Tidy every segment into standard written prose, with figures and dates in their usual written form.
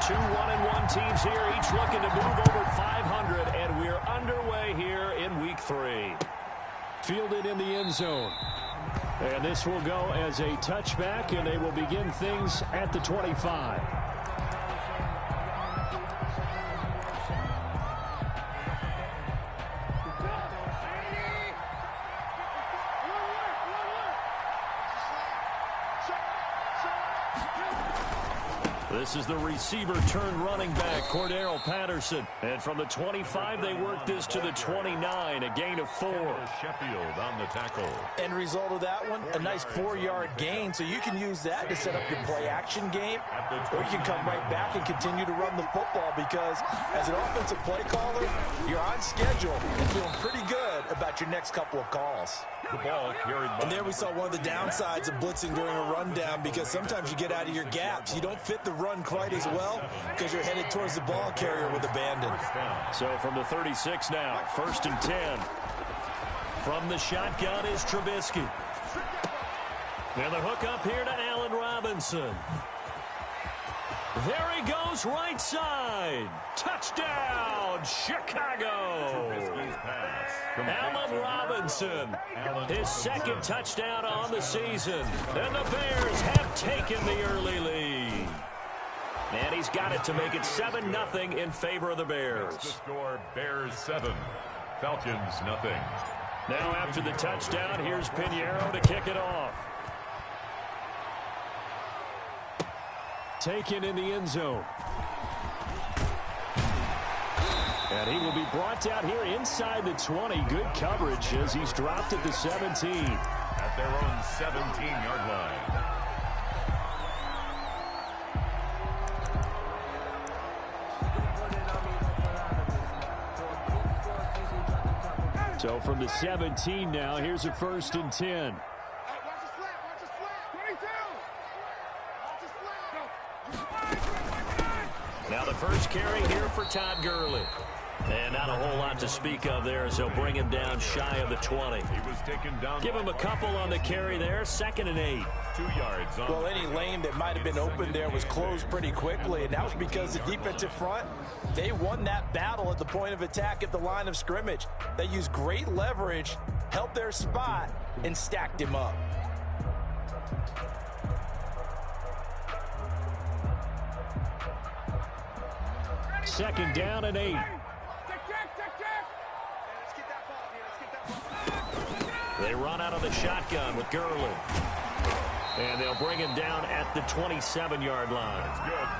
Two 1-1 teams here, each looking to move over 500, and we're underway here in Week 3. Fielded in the end zone. And this will go as a touchback, and they will begin things at the 25. This is the receiver turned running back, Cordero Patterson. And from the 25, they work this to the 29, a gain of 4. Sheffield on the tackle. End result of that one, a nice 4-yard gain, so you can use that to set up your play-action game, or you can come right back and continue to run the football because as an offensive play caller, you're on schedule and feeling pretty good about your next couple of calls. The ball carried by. And there we saw one of the downsides of blitzing during a rundown because sometimes you get out of your gaps. You don't fit the run quite as well because you're headed towards the ball carrier with abandon. So from the 36 now, 1st and 10. From the shotgun is Trubisky. And the hook up here to Allen Robinson. There he goes, right side. Touchdown, Chicago. Allen Robinson, his second touchdown on the season. And the Bears have taken the early lead. And he's got it to make it 7-0 in favor of the Bears. The score, Bears 7, Falcons nothing. Now after the touchdown, here's Pinheiro to kick it off. Taken in the end zone. And he will be brought down here inside the 20. Good coverage as he's dropped at the 17. At their own 17-yard line. So from the 17 now, here's a 1st and 10. Now the first carry here for Todd Gurley. And not a whole lot to speak of there, so bring him down shy of the 20. He was taken down. Give him a couple on the carry there, 2nd and 8. 2 yards on. Well, any lane that might have been open there was closed pretty quickly, and that was because the defensive front, they won that battle at the point of attack at the line of scrimmage. They used great leverage, held their spot, and stacked him up. Second down and 8. They run out of the shotgun with Gurley. And they'll bring him down at the 27-yard line.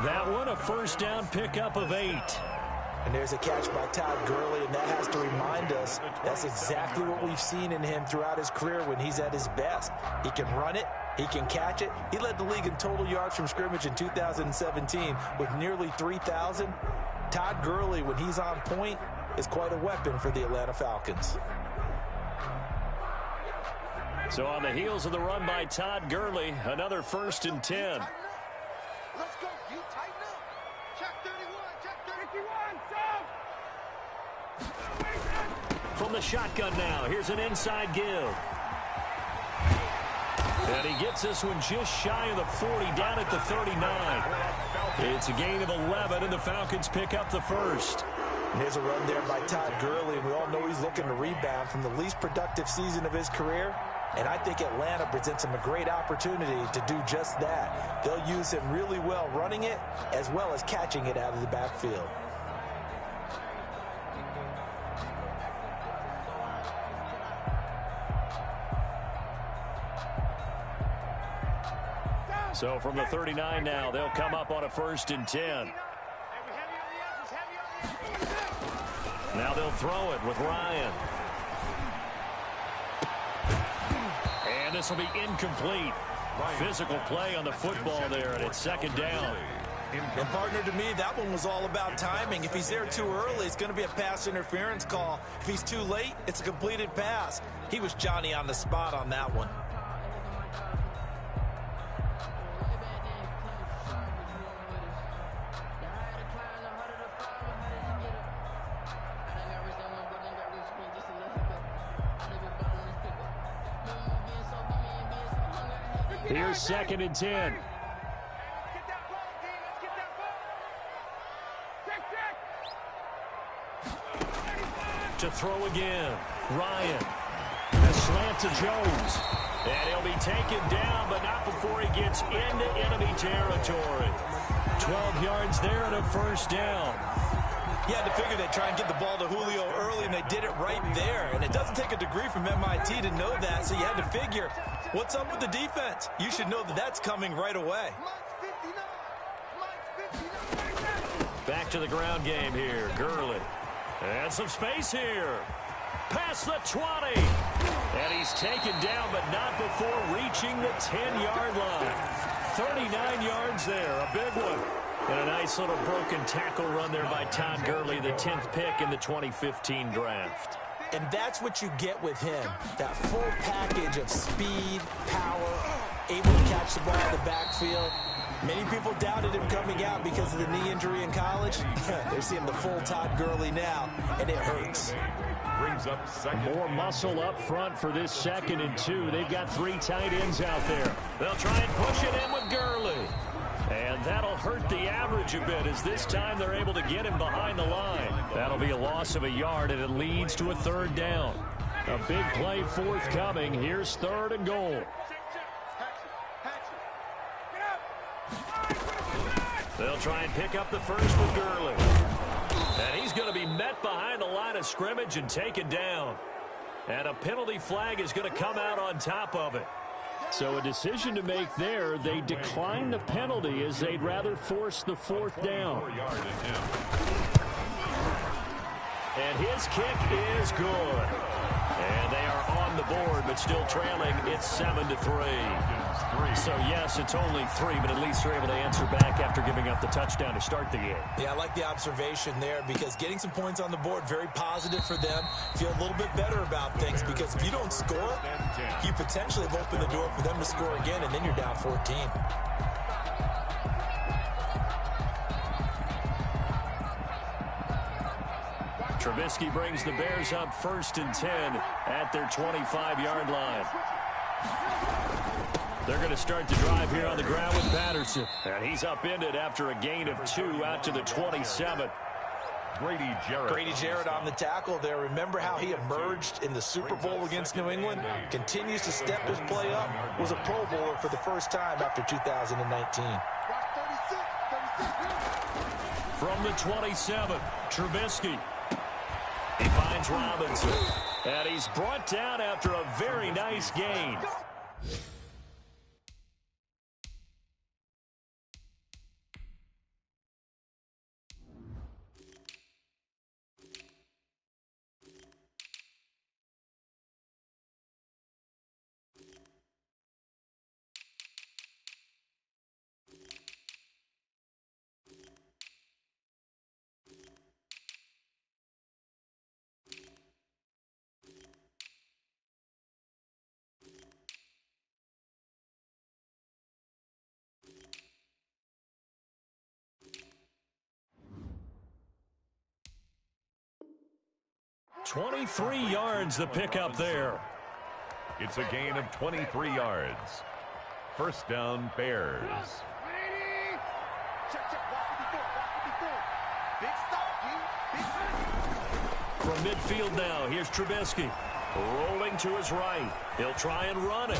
That one a first down pickup of 8. And there's a catch by Todd Gurley, and that has to remind us that's exactly what we've seen in him throughout his career when he's at his best. He can run it. He can catch it. He led the league in total yards from scrimmage in 2017 with nearly 3,000. Todd Gurley, when he's on point, is quite a weapon for the Atlanta Falcons. So on the heels of the run by Todd Gurley, another 1st and 10. Let's go. You tighten up. Check 31. Check 31. From the shotgun now, here's an inside give. And he gets this one just shy of the 40, down at the 39. It's a gain of 11, and the Falcons pick up the first. And there's a run there by Todd Gurley, and we all know he's looking to rebound from the least productive season of his career. And I think Atlanta presents him a great opportunity to do just that. They'll use him really well running it as well as catching it out of the backfield. So from the 39 now, they'll come up on a 1st and 10. Now they'll throw it with Ryan. And this will be incomplete. Physical play on the football there, and it's 2nd down. And partner, to me, that one was all about timing. If he's there too early, it's going to be a pass interference call. If he's too late, it's a completed pass. He was Johnny on the spot on that one. Here's 2nd and 10. to throw again. Ryan. A slant to Jones. And he'll be taken down, but not before he gets into enemy territory. 12 yards there and a first down. You had to figure they'd try and get the ball to Julio early, and they did it right there. And it doesn't take a degree from MIT to know that, so you had to figure, what's up with the defense? You should know that that's coming right away. Back to the ground game here. Gurley. And some space here. Past the 20. And he's taken down, but not before reaching the 10-yard line. 39 yards there. A big one. And a nice little broken tackle run there by Todd Gurley, the 10th pick in the 2015 draft. And that's what you get with him. That full package of speed, power, able to catch the ball in the backfield. Many people doubted him coming out because of the knee injury in college. They're seeing the full Todd Gurley now, and it hurts. Brings up second. More muscle up front for this 2nd and 2. They've got 3 tight ends out there. They'll try and push it in with Gurley. And that'll hurt the average a bit as this time they're able to get him behind the line. That'll be a loss of a yard, and it leads to a 3rd down. A big play forthcoming. Here's 3rd and goal. They'll try and pick up the first with Gurley. And he's going to be met behind the line of scrimmage and taken down. And a penalty flag is going to come out on top of it. So a decision to make there. They decline the penalty as they'd rather force the 4th down. And his kick is good. And they are on the board, but still trailing. It's 7-3. So, yes, it's only 3, but at least they're able to answer back after giving up the touchdown to start the game. Yeah, I like the observation there because getting some points on the board, very positive for them. Feel a little bit better about things because if you don't score, you potentially have opened the door for them to score again, and then you're down 14. Trubisky brings the Bears up 1st and 10 at their 25-yard line. They're going to start the drive here on the ground with Patterson. And he's upended after a gain of 2 out to the 27. Grady Jarrett on the tackle there. Remember how he emerged in the Super Bowl against New England? Continues to step his play up. Was a Pro Bowler for the first time after 2019. From the 27, Trubisky. He finds Robinson. And he's brought down after a very nice gain. .23 yards the pickup there. It's a gain of 23 yards. First down, Bears. From midfield now, here's Trubisky. Rolling to his right. He'll try and run it.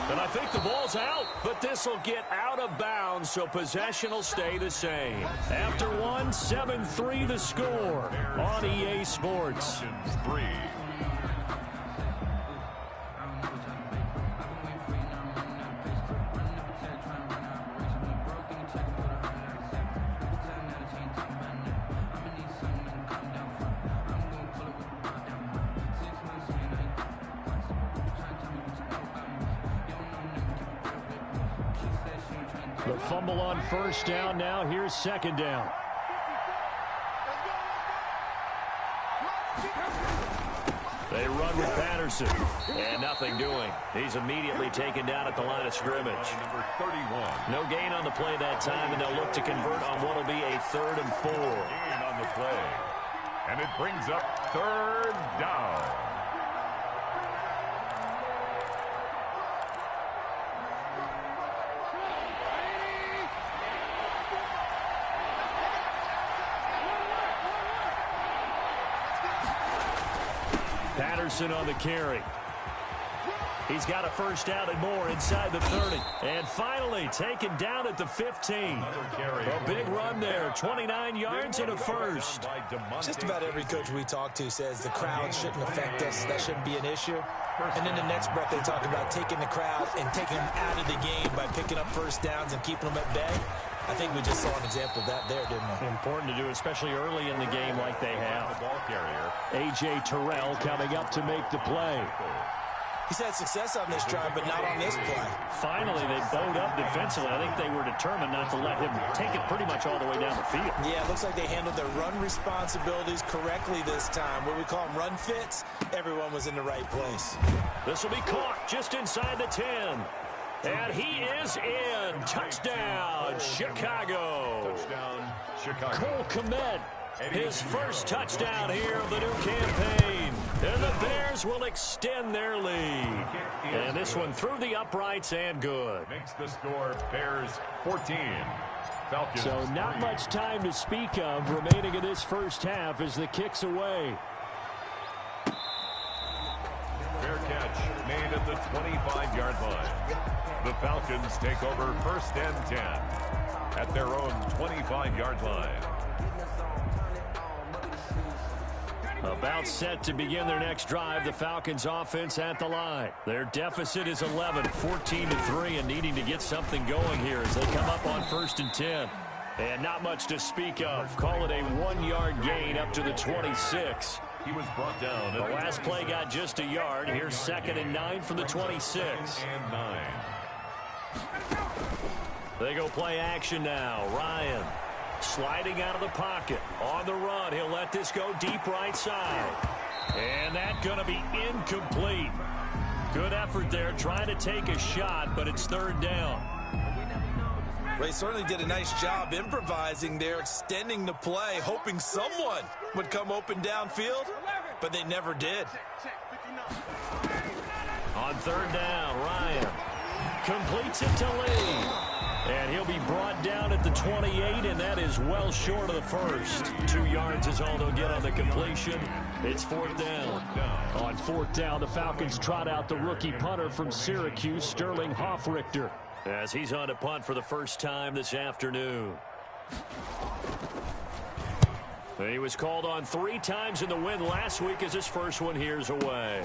And I think the ball's out, but this will get out of bounds, so possession will stay the same. After one, 7-3 the score on EA Sports. 3. The fumble on first down. Now here's second down. They run with Patterson. And nothing doing. He's immediately taken down at the line of scrimmage. Number 31. No gain on the play that time, and they'll look to convert on what will be a 3rd and 4. Gain on the play. And it brings up 3rd down. Patterson on the carry. He's got a first down and more inside the 30. And finally taken down at the 15. A big run there, 29 yards and a first. Just about every coach we talk to says the crowd shouldn't affect us. That shouldn't be an issue. And in the next breath, they talk about taking the crowd and taking them out of the game by picking up first downs and keeping them at bay. I think we just saw an example of that there, didn't we? Important to do, especially early in the game like they have. A.J. Terrell coming up to make the play. He's had success on this drive, but not on this play. Finally, they bowed up defensively. I think they were determined not to let him take it pretty much all the way down the field. Yeah, it looks like they handled their run responsibilities correctly this time. What we call them run fits, everyone was in the right place. This will be caught just inside the 10. And he is in. Touchdown, Chicago. Touchdown, Chicago. Cole Kmet, his first touchdown here of the new campaign. And the Bears will extend their lead. And this one through the uprights and good. Makes the score Bears 14. Falcons. So not much time to speak of remaining in this first half as the kick's away. Fair catch made at the 25-yard line. The Falcons take over first and 10 at their own 25-yard line. About set to begin their next drive, the Falcons offense at the line. Their deficit is 11, 14-3, and needing to get something going here as they come up on first and 10. And not much to speak of. Call it a 1-yard gain up to the 26. He was brought down. The last play got just a yard. Here's 2nd and 9 from the 26. And 9. They go play action now. Ryan sliding out of the pocket. On the run, he'll let this go deep right side. And that's going to be incomplete. Good effort there, trying to take a shot, but it's 3rd down. They certainly did a nice job improvising there, extending the play, hoping someone would come open downfield, but they never did. On 3rd down, Ryan completes it to Lee. And he'll be brought down at the 28, and that is well short of the first. 2 yards is all they'll get on the completion. It's 4th down. On 4th down, the Falcons trot out the rookie punter from Syracuse, Sterling Hoffrichter, as he's on to punt for the first time this afternoon. He was called on 3 times in the win last week as his first one here's away.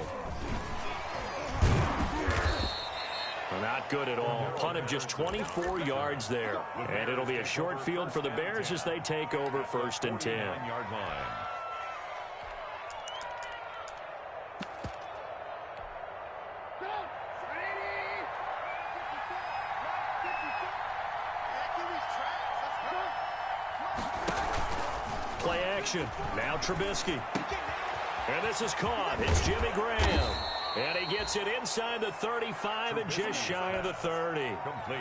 Not good at all. Punt of just 24 yards there. And it'll be a short field for the Bears as they take over first and 10. Yard line. Play action. Now Trubisky. And this is caught. It's Jimmy Graham. And he gets it inside the 35 and just shy of the 30.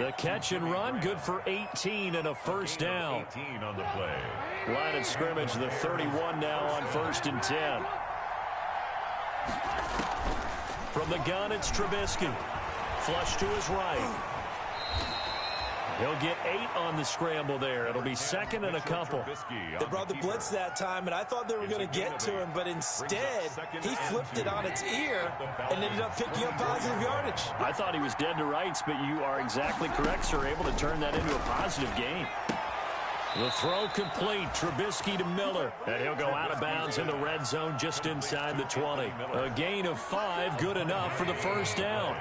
The catch and run, good for 18 and a first down. 18 on the play. Line of scrimmage, the 31 now on first and 10. From the gun, it's Trubisky. Flush to his right. He'll get 8 on the scramble there. It'll be 2nd and a couple. They brought the blitz that time, and I thought they were going to get to him, but instead, he flipped it on its ear and ended up picking up positive yardage. I thought he was dead to rights, but you are exactly correct, sir. Able to turn that into a positive gain. The throw complete. Trubisky to Miller. And he'll go out of bounds in the red zone just inside the 20. A gain of 5, good enough for the first down.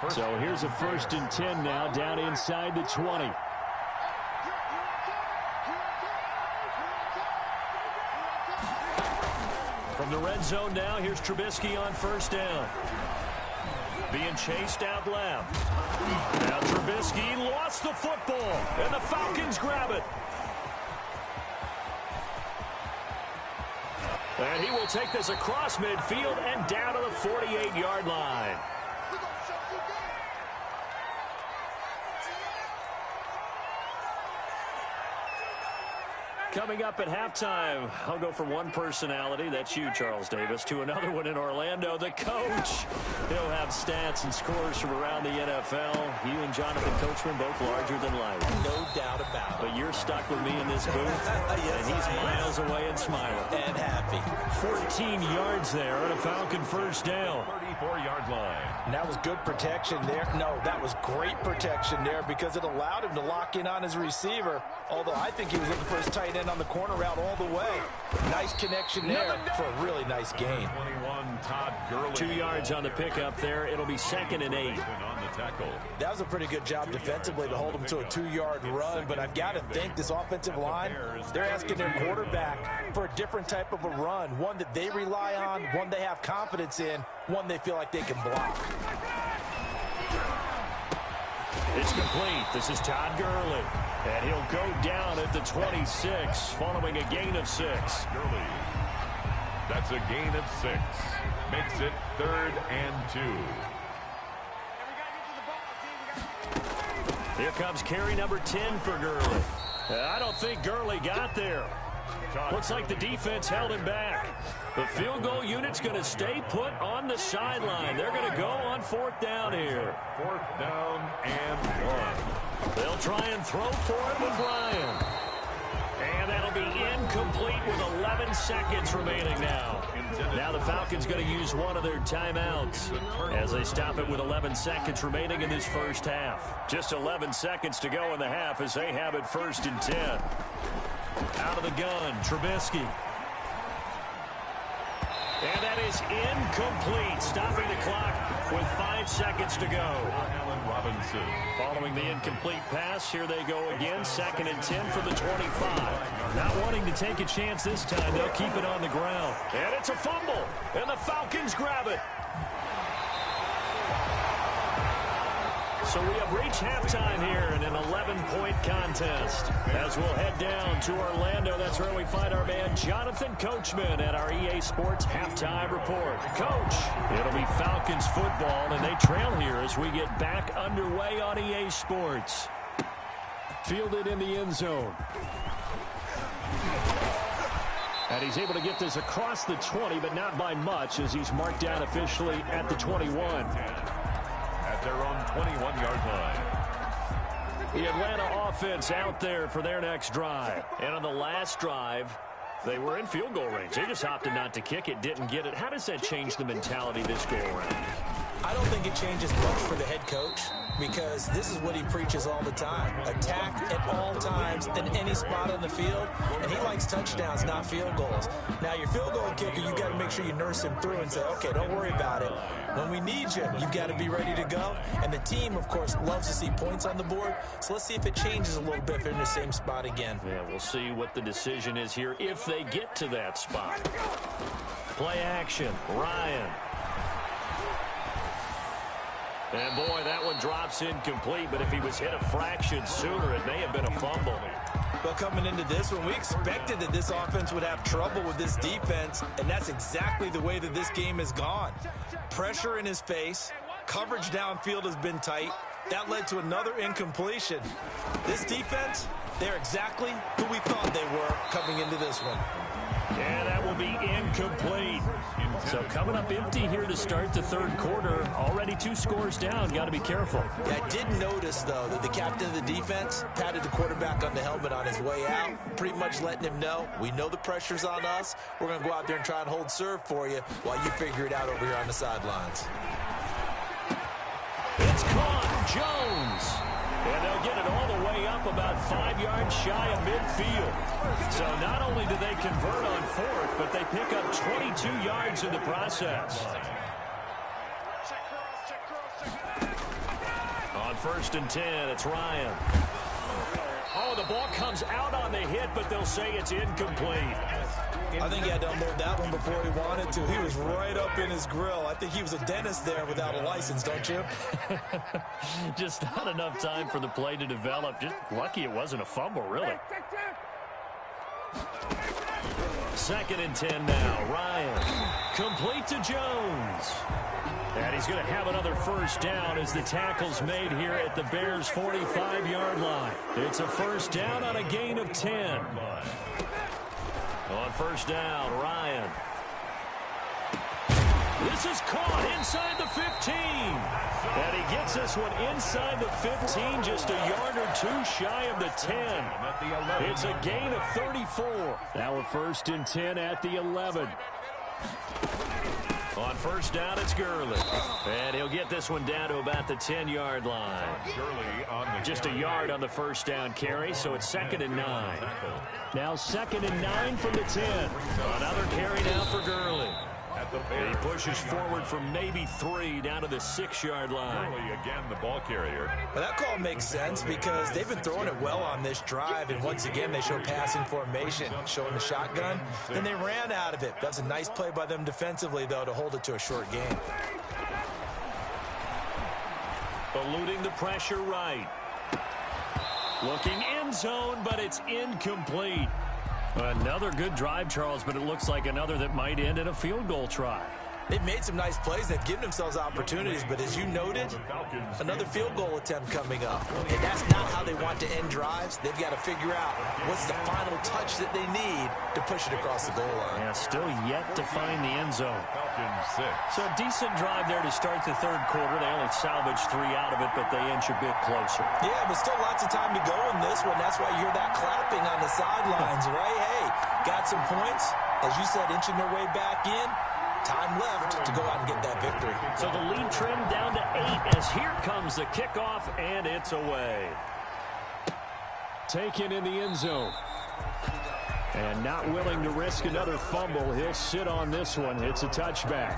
So here's a 1st and 10 now, down inside the 20. From the red zone now, here's Trubisky on first down. Being chased out left. Now Trubisky lost the football, and the Falcons grab it. And he will take this across midfield and down to the 48-yard line. Coming up at halftime, I'll go from one personality, that's you, Charles Davis, to another one in Orlando, the coach. He'll have stats and scores from around the NFL. You and Jonathan Coachman both larger than life. No doubt about it. But you're stuck with me in this booth, Yes, and he's miles away and smiling. And happy. 14 yards there on a Falcon first down. 34-yard line. And that was good protection there. No, that was great protection there because it allowed him to lock in on his receiver. Although I think he was looking for his tight end on the corner route all the way. Nice connection there for a really nice gain. 21, Todd Gurley. 2 yards on the pickup there. It'll be 2nd and 8. On the tackle. That was a pretty good job defensively to hold him to a 2-yard run. But I've got to think this offensive line, they're asking their quarterback for a different type of a run. One that they rely on, one they have confidence in, one they feel like they can block. It's complete. This is Todd Gurley. And he'll go down at the 26 following a gain of 6. Gurley. That's a gain of 6. Makes it 3rd and 2. Here comes carry number 10 for Gurley. I don't think Gurley got there. Looks like the defense held him back. The field goal unit's going to stay put on the sideline. They're going to go on 4th down here. 4th down and 1. They'll try and throw for it with Ryan. And that'll be incomplete with 11 seconds remaining now. Now the Falcons going to use one of their timeouts as they stop it with 11 seconds remaining in this first half. Just 11 seconds to go in the half as they have it 1st and 10. Out of the gun, Trubisky. And that is incomplete, stopping the clock with 5 seconds to go. Allen Robinson. Following the incomplete pass, here they go again, 2nd and 10 for the 25. Not wanting to take a chance this time, they'll keep it on the ground. And it's a fumble, and the Falcons grab it. So we have reached halftime here in an 11-point contest. As we'll head down to Orlando, that's where we find our man Jonathan Coachman at our EA Sports Halftime Report. Coach, it'll be Falcons football, and they trail here as we get back underway on EA Sports. Fielded in the end zone. And he's able to get this across the 20, but not by much as he's marked down officially at the 21. At their own 21-yard line. The Atlanta offense out there for their next drive. And on the last drive, they were in field goal range. They just opted not to kick it, didn't get it. How does that change the mentality this go around? I don't think it changes much for the head coach because this is what he preaches all the time. Attack at all times in any spot on the field, and he likes touchdowns, not field goals. Now, your field goal kicker, you got to make sure you nurse him through and say, okay, don't worry about it. When we need you, you've got to be ready to go. And the team, of course, loves to see points on the board. So let's see if it changes a little bit if they're in the same spot again. Yeah, we'll see what the decision is here if they get to that spot. Play action, Ryan. And boy, that one drops incomplete, but if he was hit a fraction sooner, it may have been a fumble. But coming into this one, we expected that this offense would have trouble with this defense, and that's exactly the way that this game has gone. Pressure in his face, coverage downfield has been tight. That led to another incompletion. This defense, they're exactly who we thought they were coming into this one. And that will be incomplete. So coming up empty here to start the 3rd quarter. Already 2 scores down. Got to be careful. Yeah, I did notice, though, that the captain of the defense patted the quarterback on the helmet on his way out, pretty much letting him know, we know the pressure's on us. We're going to go out there and try and hold serve for you while you figure it out over here on the sidelines. It's caught. Jones. And they'll get it all the way up about 5 yards shy of midfield. So not only do they convert on 4th, but they pick up 22 yards in the process. On 1st and 10, it's Ryan. Oh, the ball comes out on the hit, but they'll say it's incomplete. I think he had to unload that one before he wanted to. He was right up in his grill. I think he was a dentist there without a license, don't you? Just not enough time for the play to develop. Just lucky it wasn't a fumble, really. 2nd and 10 now. Ryan. Complete to Jones. And he's going to have another 1st down as the tackle's made here at the Bears' 45-yard line. It's a 1st down on a gain of 10. On first down, Ryan. This is caught inside the 15. And he gets this one inside the 15, just a yard or two shy of the 10. It's a gain of 34. Now a 1st and 10 at the 11. On first down, it's Gurley. And he'll get this one down to about the 10-yard line. Just a yard on the first down carry, so it's 2nd and 9. Now 2nd and 9 from the 10. Another carry now for Gurley. And he pushes forward from maybe 3 down to the 6-yard line. Again, the ball carrier. Well, that call makes sense because they've been throwing it well on this drive, and once again they show passing formation, showing the shotgun. Then they ran out of it. That's a nice play by them defensively, though, to hold it to a short game. Eluding the pressure right. Looking end zone, but it's incomplete. Another good drive, Charles, but it looks like another that might end in a field goal try. They've made some nice plays. They've given themselves opportunities, but as you noted, another field goal attempt coming up. And that's not how they want to end drives. They've got to figure out what's the final touch that they need to push it across the goal line. Yeah, still yet to find the end zone. So a decent drive there to start the 3rd quarter. They only salvaged 3 out of it, but they inch a bit closer. Yeah, but still lots of time to go in this one. That's why you hear that clapping on the sidelines, right? Hey, got some points. As you said, inching their way back in. Time left to go out and get that victory. So the lead trimmed down to 8 as here comes the kickoff, and it's away. Taken in the end zone. And not willing to risk another fumble. He'll sit on this one. It's a touchback.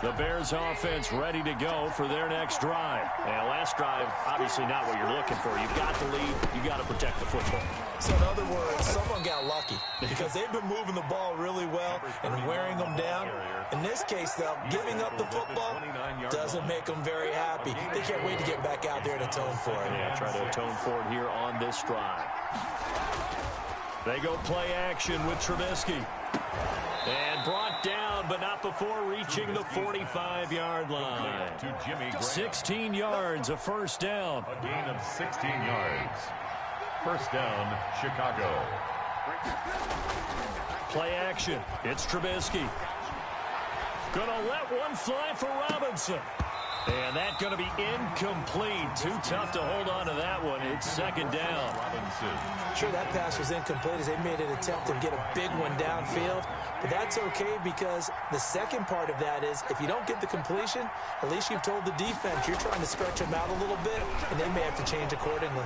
The Bears offense ready to go for their next drive. And last drive, obviously not what you're looking for. You've got the lead. You've got to protect the football. So in other words, someone got lucky because they've been moving the ball really well and wearing them down. In this case, though, giving up the football doesn't make them very happy. They can't wait to get back out there and atone for it. Yeah, try to atone for it here on this drive. They go play action with Trubisky. And brought down, but not before reaching the 45-yard line. 16 yards, a first down. A gain of 16 yards. First down, Chicago. Play action. It's Trubisky. Gonna let one fly for Robinson. And that's going to be incomplete. Too tough to hold on to that one. It's 2nd down. Sure, that pass was incomplete as they made an attempt to get a big one downfield. But that's okay because the second part of that is if you don't get the completion, at least you've told the defense you're trying to stretch them out a little bit, and they may have to change accordingly.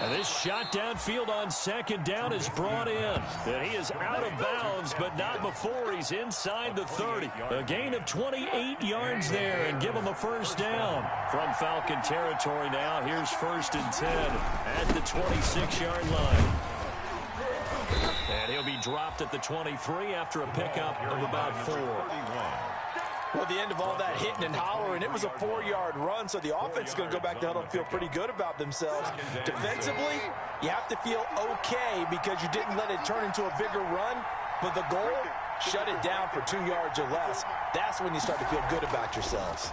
And this shot downfield on 2nd down is brought in. And he is out of bounds, but not before he's inside the 30. A gain of 28 yards there and give him a first down. From Falcon territory now, here's 1st and 10 at the 26-yard line. And he'll be dropped at the 23 after a pickup of about 4. Well, at the end of all that hitting and hollering, it was a 4-yard run, so the offense is going to go back to huddle and feel pretty good about themselves. Defensively, you have to feel okay because you didn't let it turn into a bigger run, but the goal, shut it down for 2 yards or less. That's when you start to feel good about yourselves.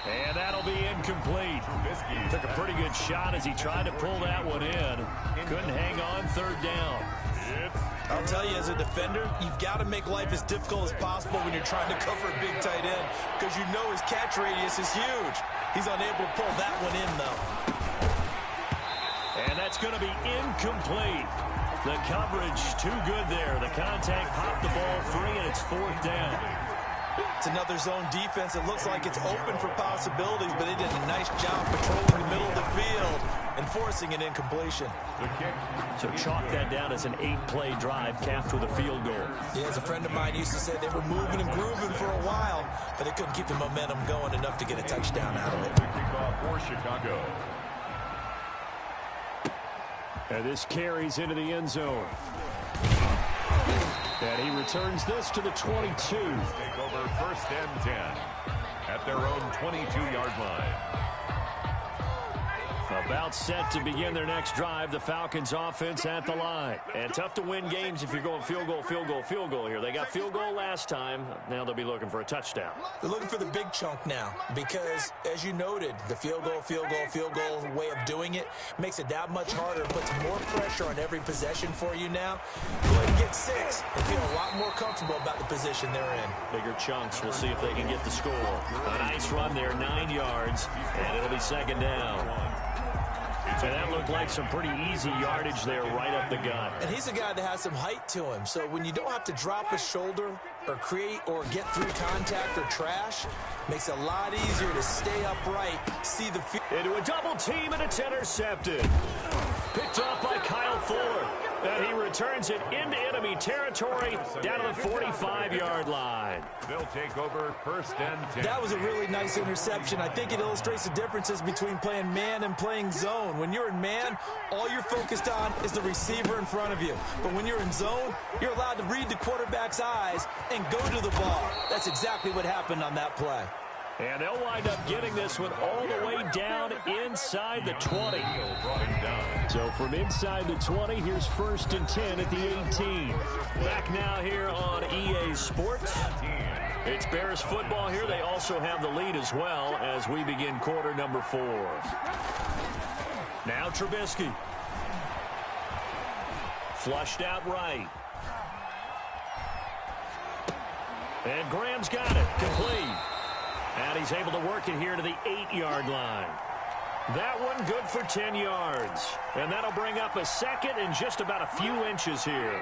And that'll be incomplete. Took a pretty good shot as he tried to pull that one in. Couldn't hang on 3rd down. I'll tell you, as a defender, you've got to make life as difficult as possible when you're trying to cover a big tight end because you know his catch radius is huge. He's unable to pull that one in, though. And that's going to be incomplete. The coverage too good there. The contact popped the ball free, and it's 4th down. It's another zone defense. It looks like it's open for possibilities, but they did a nice job patrolling the middle of the field and forcing an incompletion. So chalk that down as an 8-play drive capped with a field goal. Yeah, as a friend of mine used to say, they were moving and grooving for a while, but they couldn't keep the momentum going enough to get a touchdown out of it. Kickoff for Chicago. And this carries into the end zone. And he returns this to the 22. Take over 1st and 10 at their own 22-yard line. About set to begin their next drive, the Falcons offense at the line. And tough to win games if you're going field goal, field goal, field goal here. They got field goal last time. Now they'll be looking for a touchdown. They're looking for the big chunk now because, as you noted, the field goal way of doing it makes it that much harder, puts more pressure on every possession for you now. Go ahead and get 6 and feel a lot more comfortable about the position they're in. Bigger chunks. We'll see if they can get the score. A nice run there, 9 yards, and it'll be second down. And that looked like some pretty easy yardage there right up the gut. And he's a guy that has some height to him. So when you don't have to drop a shoulder or create or get through contact or trash, makes it a lot easier to stay upright, see the field. Into a double team, and it's intercepted. Picked up by Kyle Fuller. And he returns it into enemy territory down to the 45-yard line. They'll take over first and 10. That was a really nice interception. I think it illustrates the differences between playing man and playing zone. When you're in man, all you're focused on is the receiver in front of you. But when you're in zone, you're allowed to read the quarterback's eyes and go to the ball. That's exactly what happened on that play. And they'll wind up getting this one all the way down inside the 20. So from inside the 20, here's first and 10 at the 18. Back now here on EA Sports. It's Bears football here. They also have the lead as well as we begin quarter number 4. Now Trubisky. Flushed out right. And Graham's got it. Complete. And he's able to work it here to the 8-yard line. That one good for 10 yards. And that'll bring up a second and just about a few inches here.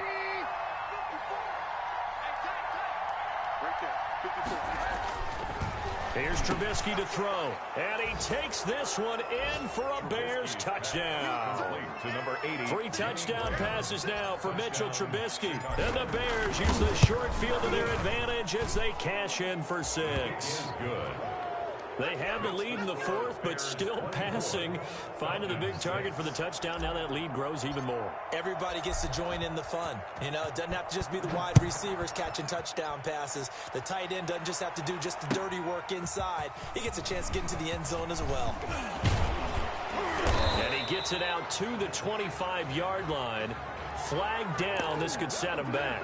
Here's Trubisky to throw. And he takes this one in for a Bears touchdown. To number 80. 3 touchdown passes now for Mitchell Trubisky. And the Bears use the short field to their advantage as they cash in for 6. Good. They have the lead in the 4th, but still passing. Finding the big target for the touchdown. Now that lead grows even more. Everybody gets to join in the fun. You know, it doesn't have to just be the wide receivers catching touchdown passes. The tight end doesn't just have to do just the dirty work inside. He gets a chance to get into the end zone as well. And he gets it out to the 25-yard line. Flag down. This could set him back.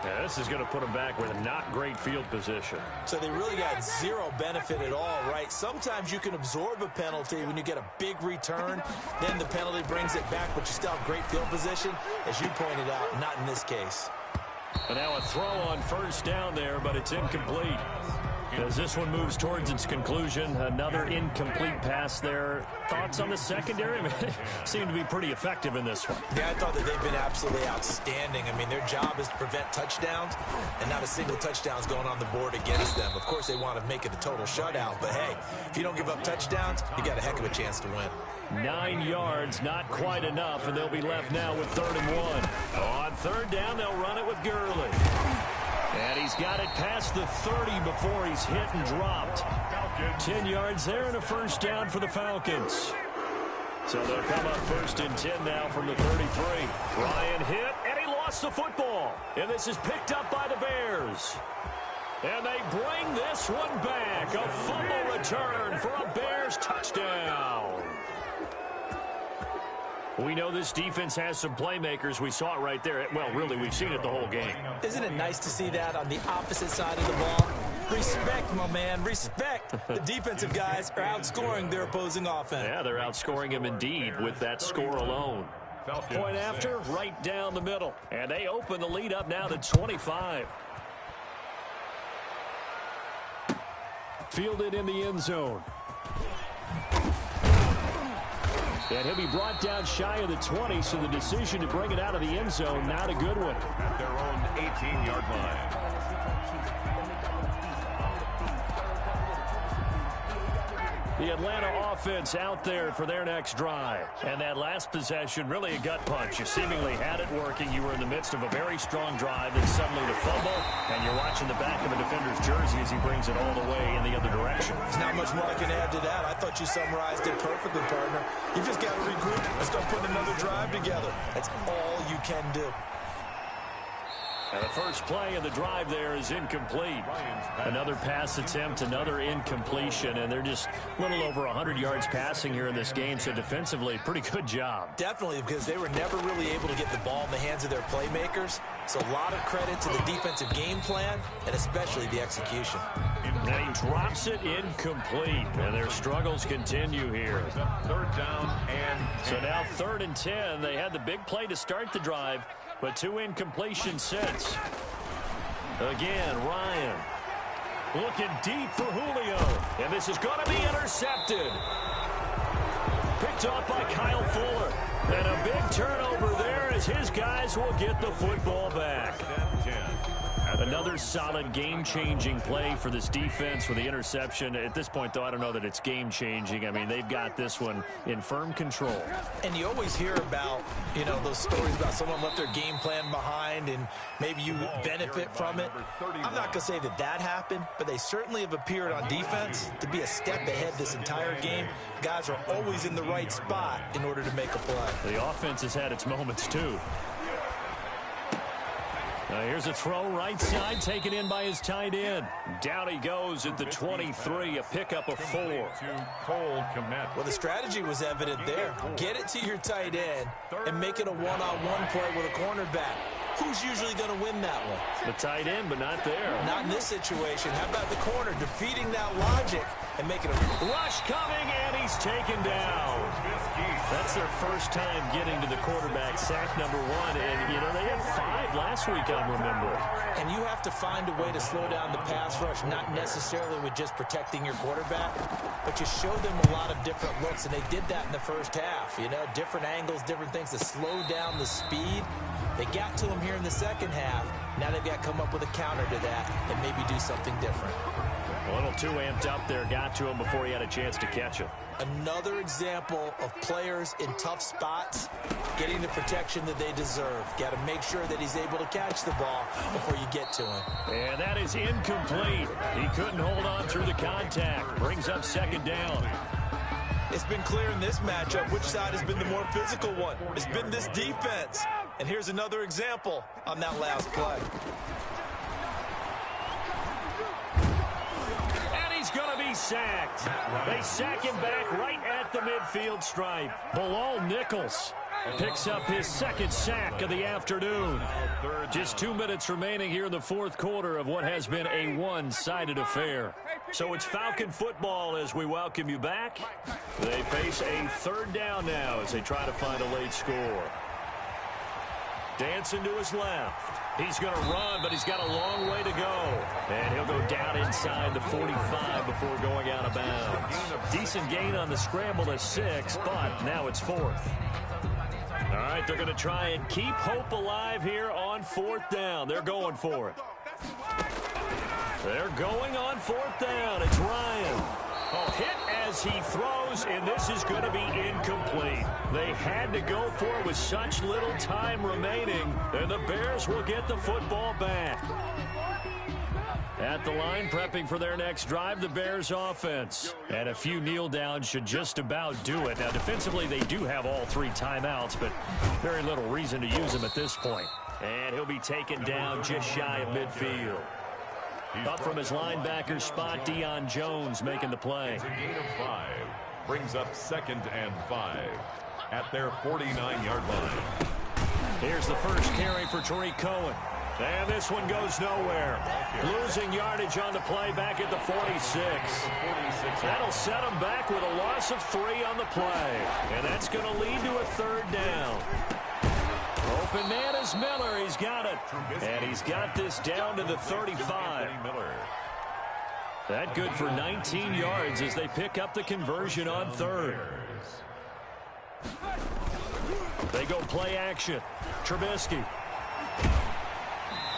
Yeah, this is going to put them back with not great field position. So they really got zero benefit at all, right? Sometimes you can absorb a penalty when you get a big return. Then the penalty brings it back, but you still have great field position. As you pointed out, not in this case. And now a throw on first down there, but it's incomplete. As this one moves towards its conclusion, another incomplete pass there. Thoughts on the secondary? I mean, seem to be pretty effective in this one. Yeah, I thought that they've been absolutely outstanding. I mean, their job is to prevent touchdowns, and not a single touchdown is going on the board against them. Of course, they want to make it a total shutout, but hey, if you don't give up touchdowns, you got a heck of a chance to win. 9 yards, not quite enough, and they'll be left now with 3rd and 1. On 3rd down, they'll run it with Gurley. And he's got it past the 30 before he's hit and dropped. 10 yards there and a first down for the Falcons. So they'll come up 1st and 10 now from the 33. Ryan hit, and he lost the football. And this is picked up by the Bears. And they bring this one back. A fumble return for a Bears touchdown. We know this defense has some playmakers. We saw it right there. Well, really, we've seen it the whole game. Isn't it nice to see that on the opposite side of the ball? Respect, my man, respect. The defensive guys are outscoring their opposing offense. Yeah, they're outscoring them indeed with that score alone. Point after, right down the middle. And they open the lead up now to 25. Fielded in the end zone. And he'll be brought down shy of the 20, so the decision to bring it out of the end zone, not a good one. At their own 18-yard line. The Atlanta offense out there for their next drive. And that last possession, really a gut punch. You seemingly had it working. You were in the midst of a very strong drive, and suddenly the fumble, and you're watching the back of a defender's jersey as he brings it all the way in the other direction. There's not much more I can add to that. I thought you summarized it perfectly, partner. You just got to regroup and start putting another drive together. That's all you can do. And the first play of the drive there is incomplete. Another pass attempt, another incompletion, and they're just a little over 100 yards passing here in this game, so defensively, pretty good job. Definitely, because they were never really able to get the ball in the hands of their playmakers, so a lot of credit to the defensive game plan, and especially the execution. And he drops it incomplete, and their struggles continue here. Third down and 10. So now 3rd and 10. They had the big play to start the drive, but 2 incompletions since. Again, Ryan looking deep for Julio, and this is going to be intercepted. Picked off by Kyle Fuller, and a big turnover there as his guys will get the football back. Another solid game-changing play for this defense with the interception. At this point, though, I don't know that it's game-changing. I mean, they've got this one in firm control. And you always hear about, you know, those stories about someone left their game plan behind and maybe you benefit from it. I'm not going to say that that happened, but they certainly have appeared on defense to be a step ahead this entire game. Guys are always in the right spot in order to make a play. The offense has had its moments, too. Here's a throw right side, taken in by his tight end. Down he goes at the 23, a pickup of 4. Well, the strategy was evident there. Get it to your tight end and make it a one-on-one play with a cornerback. Who's usually going to win that one? The tight end, but not there. Not in this situation. How about the corner defeating that logic and making a rush coming, and he's taken down. That's their first time getting to the quarterback, sack number 1. And, you know, they had 5 last week, I'm remembering. And you have to find a way to slow down the pass rush, not necessarily with just protecting your quarterback, but you show them a lot of different looks, and they did that in the first half. You know, different angles, different things to slow down the speed. They got to him here in the second half. Now they've got to come up with a counter to that and maybe do something different. A little too amped up there. Got to him before he had a chance to catch him. Another example of players in tough spots getting the protection that they deserve. Got to make sure that he's able to catch the ball before you get to him. And that is incomplete. He couldn't hold on through the contact. Brings up 2nd down. It's been clear in this matchup which side has been the more physical one. It's been this defense. And here's another example on that last play. And he's going to be sacked. They sack him back right at the midfield stripe. Bilal Nichols picks up his 2nd sack of the afternoon. Just 2 minutes remaining here in the 4th quarter of what has been a one-sided affair. So it's Falcon football as we welcome you back. They face a 3rd down now as they try to find a late score. Dancing to his left. He's going to run, but he's got a long way to go. And he'll go down inside the 45 before going out of bounds. Decent gain on the scramble to 6, but now it's 4th. All right, they're going to try and keep hope alive here on 4th down. They're going for it. They're going on 4th down. It's Ryan. Hit as he throws, and this is going to be incomplete. They had to go for it with such little time remaining, and the Bears will get the football back. At the line, prepping for their next drive, the Bears offense. And a few kneel downs should just about do it. Now, defensively, they do have all 3 timeouts, but very little reason to use them at this point. And he'll be taken down just shy of midfield. Up from his linebacker spot, Deion Jones making the play. It's a gain of 5. Brings up 2nd and 5 at their 49-yard line. Here's the first carry for Tariq Cohen. And this one goes nowhere. Losing yardage on the play back at the 46. That'll set him back with a loss of 3 on the play. And that's going to lead to a 3rd down. Open man is Miller. He's got it. And he's got this down to the 35. That good for 19 yards as they pick up the conversion on 3rd. They go play action. Trubisky.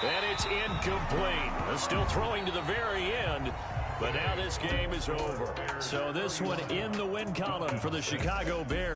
And it's incomplete. They're still throwing to the very end. But now this game is over. So this one in the win column for the Chicago Bears.